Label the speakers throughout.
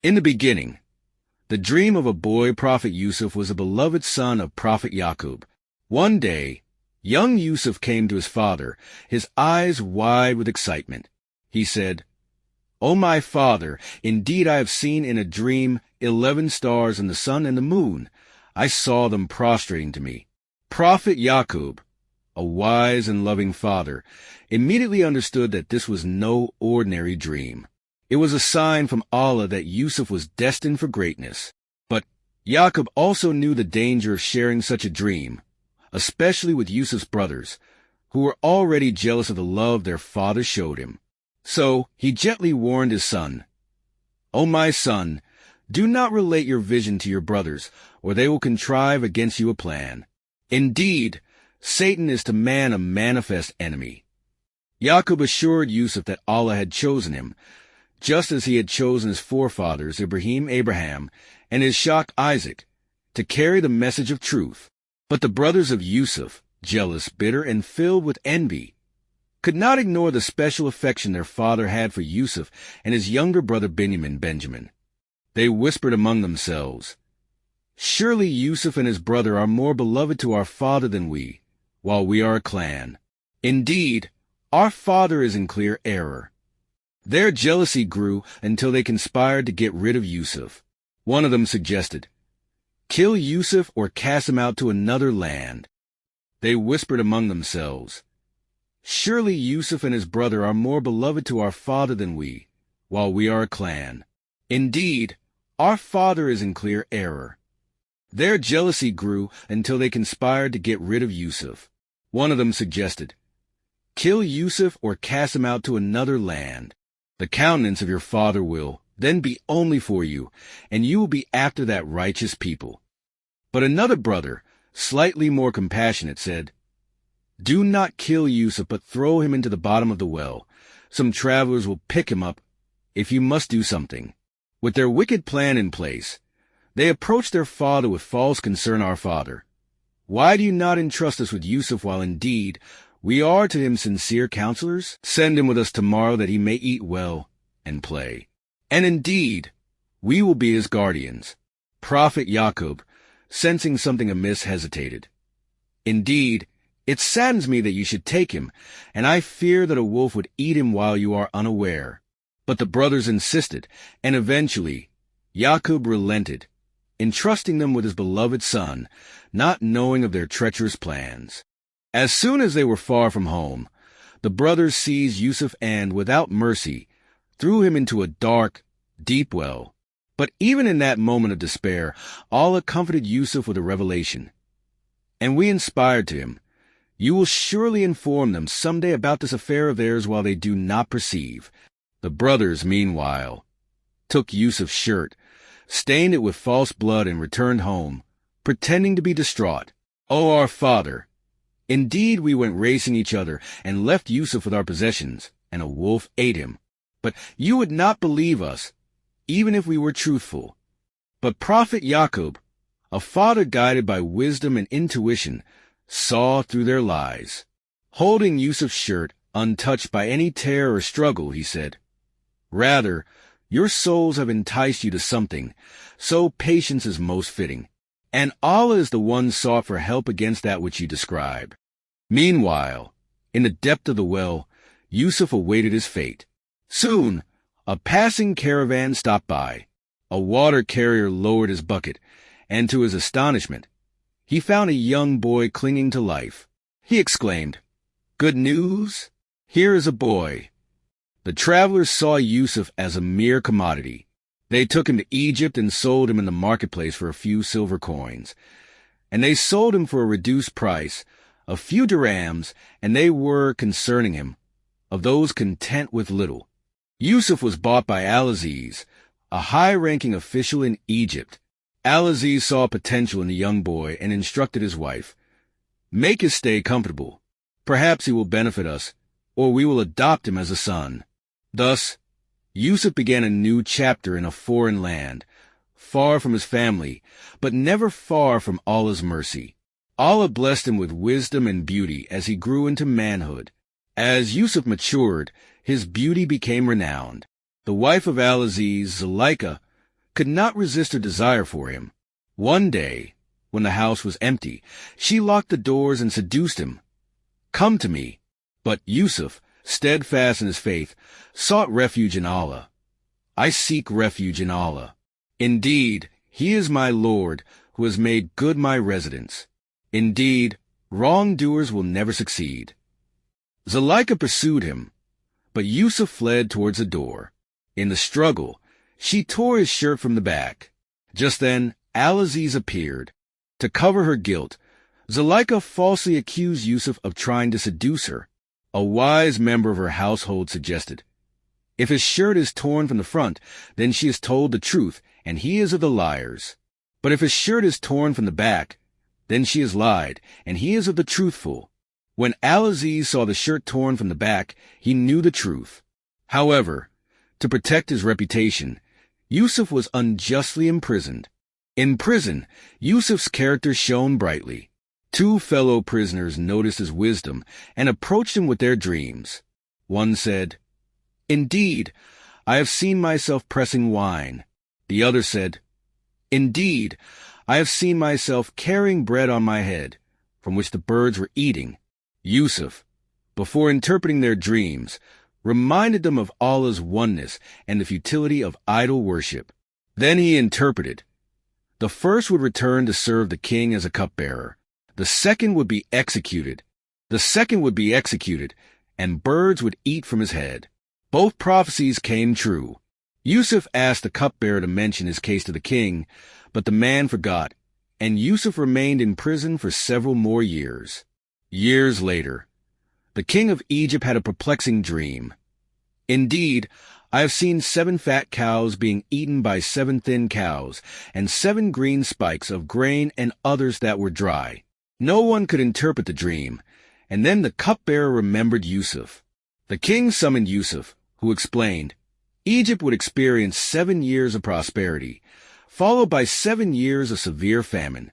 Speaker 1: In the beginning, the dream of a boy, Prophet Yusuf, was a beloved son of Prophet Yaqub. One day, young Yusuf came to his father, his eyes wide with excitement. He said, "O my father, indeed I have seen in a dream 11 stars in the sun and the moon. I saw them prostrating to me." Prophet Yaqub, a wise and loving father, immediately understood that this was no ordinary dream. It was a sign from Allah that Yusuf was destined for greatness. But Yaqub also knew the danger of sharing such a dream, especially with Yusuf's brothers, who were already jealous of the love their father showed him. So he gently warned his son, "O my son, do not relate your vision to your brothers, or they will contrive against you a plan. Indeed, Satan is to man a manifest enemy." Yaqub assured Yusuf that Allah had chosen him, just as he had chosen his forefathers Abraham, and his Ishaq Isaac, to carry the message of truth. But the brothers of Yusuf, jealous, bitter, and filled with envy, could not ignore the special affection their father had for Yusuf and his younger brother Benjamin. They whispered among themselves, "Surely Yusuf and his brother are more beloved to our father than we, while we are a clan. Indeed, our father is in clear error." Their jealousy grew until they conspired to get rid of Yusuf. One of them suggested, "Kill Yusuf or cast him out to another land." They whispered among themselves, "Surely Yusuf and his brother are more beloved to our father than we, while we are a clan. Indeed, our father is in clear error." Their jealousy grew until they conspired to get rid of Yusuf. One of them suggested, "Kill Yusuf or cast him out to another land. The countenance of your father will then be only for you, and you will be after that righteous people." But another brother, slightly more compassionate, said, "Do not kill Yusuf, but throw him into the bottom of the well. Some travelers will pick him up if you must do something." With their wicked plan in place, they approached their father with false concern. "Our father, why do you not entrust us with Yusuf while indeed we are to him sincere counselors? Send him with us tomorrow that he may eat well and play. And indeed, we will be his guardians." Prophet Yaqub, sensing something amiss, hesitated. "Indeed, it saddens me that you should take him, and I fear that a wolf would eat him while you are unaware." But the brothers insisted, and eventually Yaqub relented, entrusting them with his beloved son, not knowing of their treacherous plans. As soon as they were far from home, the brothers seized Yusuf and, without mercy, threw him into a dark, deep well. But even in that moment of despair, Allah comforted Yusuf with a revelation. "And we inspired to him, you will surely inform them someday about this affair of theirs while they do not perceive." The brothers, meanwhile, took Yusuf's shirt, stained it with false blood, and returned home, pretending to be distraught. "O our father, indeed we went racing each other and left Yusuf with our possessions, and a wolf ate him. But you would not believe us, even if we were truthful." But Prophet Yaqub, a father guided by wisdom and intuition, saw through their lies. Holding Yusuf's shirt, untouched by any tear or struggle, he said, "Rather, your souls have enticed you to something, so patience is most fitting. And Allah is the one sought for help against that which you describe." Meanwhile, in the depth of the well, Yusuf awaited his fate. Soon, a passing caravan stopped by. A water carrier lowered his bucket, and to his astonishment, he found a young boy clinging to life. He exclaimed, "Good news? Here is a boy." The travelers saw Yusuf as a mere commodity. They took him to Egypt and sold him in the marketplace for a few silver coins. And they sold him for a reduced price, a few dirhams, and they were, concerning him, of those content with little. Yusuf was bought by Al-Aziz, a high-ranking official in Egypt. Al-Aziz saw potential in the young boy and instructed his wife, "Make his stay comfortable. Perhaps he will benefit us, or we will adopt him as a son." Thus, Yusuf began a new chapter in a foreign land, far from his family, but never far from Allah's mercy. Allah blessed him with wisdom and beauty as he grew into manhood. As Yusuf matured, his beauty became renowned. The wife of Al-Aziz, Zuleika, could not resist her desire for him. One day, when the house was empty, she locked the doors and seduced him. "Come to me." But Yusuf, steadfast in his faith, sought refuge in Allah. "I seek refuge in Allah. Indeed, He is my Lord, who has made good my residence. Indeed, wrongdoers will never succeed." Zuleika pursued him, but Yusuf fled towards the door. In the struggle, she tore his shirt from the back. Just then, Al-Aziz appeared. To cover her guilt, Zuleika falsely accused Yusuf of trying to seduce her. A wise member of her household suggested, "If his shirt is torn from the front, then she has told the truth, and he is of the liars. But if his shirt is torn from the back, then she has lied, and he is of the truthful." When Al-Aziz saw the shirt torn from the back, he knew the truth. However, to protect his reputation, Yusuf was unjustly imprisoned. In prison, Yusuf's character shone brightly. 2 fellow prisoners noticed his wisdom and approached him with their dreams. One said, "Indeed, I have seen myself pressing wine." The other said, "Indeed, I have seen myself carrying bread on my head, from which the birds were eating." Yusuf, before interpreting their dreams, reminded them of Allah's oneness and the futility of idol worship. Then he interpreted. The first would return to serve the king as a cupbearer. The second would be executed. And birds would eat from his head. Both prophecies came true. Yusuf asked the cupbearer to mention his case to the king, but the man forgot, and Yusuf remained in prison for several more years. Years later, the king of Egypt had a perplexing dream. "Indeed, I have seen 7 fat cows being eaten by 7 thin cows, and 7 green spikes of grain and others that were dry." No one could interpret the dream, and then the cupbearer remembered Yusuf. The king summoned Yusuf, who explained, Egypt would experience 7 years of prosperity, followed by 7 years of severe famine.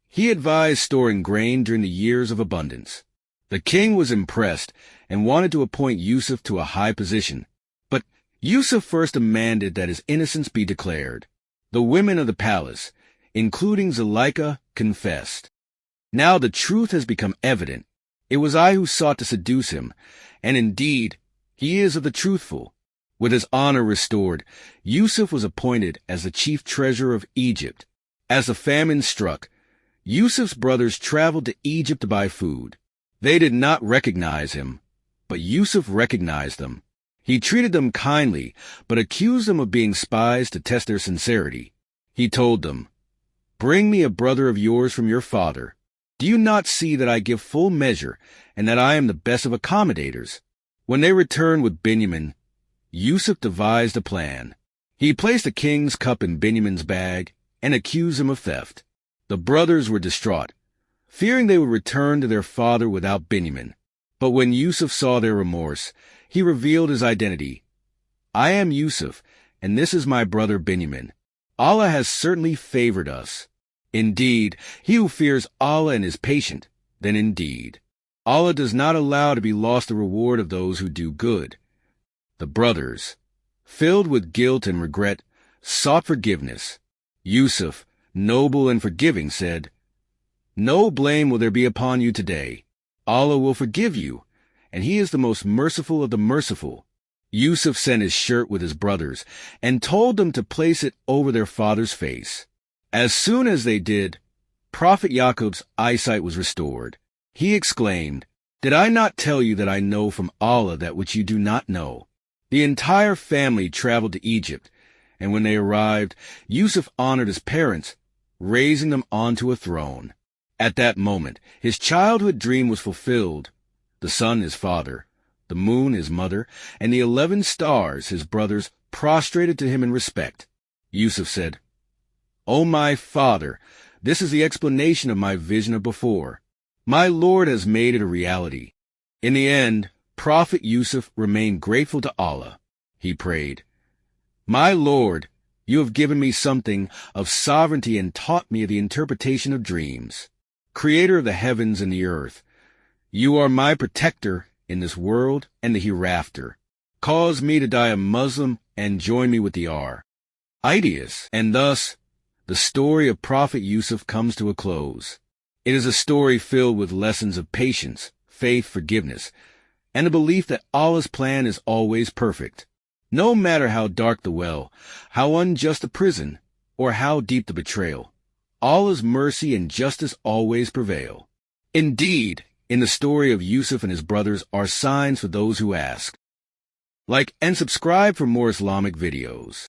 Speaker 1: He advised storing grain during the years of abundance. The king was impressed and wanted to appoint Yusuf to a high position. But Yusuf first demanded that his innocence be declared. The women of the palace, including Zuleika, confessed. "Now the truth has become evident. It was I who sought to seduce him, and indeed, he is of the truthful." With his honor restored, Yusuf was appointed as the chief treasurer of Egypt. As the famine struck, Yusuf's brothers traveled to Egypt to buy food. They did not recognize him, but Yusuf recognized them. He treated them kindly, but accused them of being spies to test their sincerity. He told them, "Bring me a brother of yours from your father. Do you not see that I give full measure, and that I am the best of accommodators?" When they returned with Benjamin, Yusuf devised a plan. He placed the king's cup in Benjamin's bag and accused him of theft. The brothers were distraught, fearing they would return to their father without Benjamin. But when Yusuf saw their remorse, he revealed his identity. "I am Yusuf, and this is my brother Benjamin. Allah has certainly favored us. Indeed, he who fears Allah and is patient, then indeed, Allah does not allow to be lost the reward of those who do good." The brothers, filled with guilt and regret, sought forgiveness. Yusuf, noble and forgiving, said, "No blame will there be upon you today. Allah will forgive you, and He is the most merciful of the merciful." Yusuf sent his shirt with his brothers and told them to place it over their father's face. As soon as they did, Prophet Yaqub's eyesight was restored. He exclaimed, "Did I not tell you that I know from Allah that which you do not know?" The entire family traveled to Egypt, and when they arrived, Yusuf honored his parents, raising them onto a throne. At that moment, his childhood dream was fulfilled. The sun his father, the moon his mother, and the 11 stars his brothers prostrated to him in respect. Yusuf said, "O my father, this is the explanation of my vision of before. My Lord has made it a reality." In the end, Prophet Yusuf remained grateful to Allah. He prayed, "My Lord, you have given me something of sovereignty and taught me the interpretation of dreams. Creator of the heavens and the earth, you are my protector in this world and the hereafter. Cause me to die a Muslim and join me with the R. ideas, and thus, the story of Prophet Yusuf comes to a close. It is a story filled with lessons of patience, faith, forgiveness, and a belief that Allah's plan is always perfect. No matter how dark the well, how unjust the prison, or how deep the betrayal, Allah's mercy and justice always prevail. Indeed, in the story of Yusuf and his brothers are signs for those who ask. Like and subscribe for more Islamic videos.